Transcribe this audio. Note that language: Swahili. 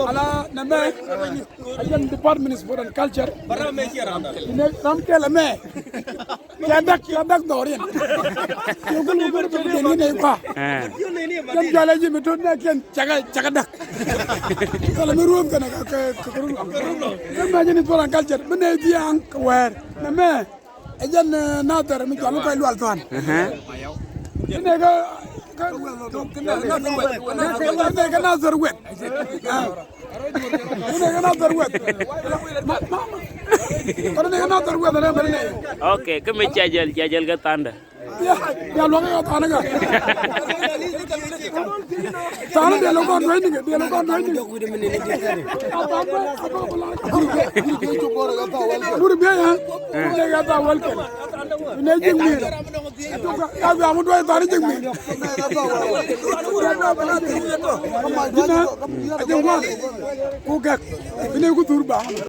ala name ayan department sport and culture ne ram ke lame kya dak dorin yogul uber be ni ne pa jam jale ji mi ton na ken caga dak kala mi ruom kana ka kan ma ni sport and culture be ne di an wer name ayan nadar mi jalu kay lu altan ne ga كنا نازر وين Oke, kami jajal ke tanda. Ya lo ka tanda ka. Tanda dia lo kon doing dia lo kon doing. Lur be ya. Dia ka ta wal ke. Ne jing mi. Ka ga mu doy tari jing mi. Ku gak. Ini ku turba.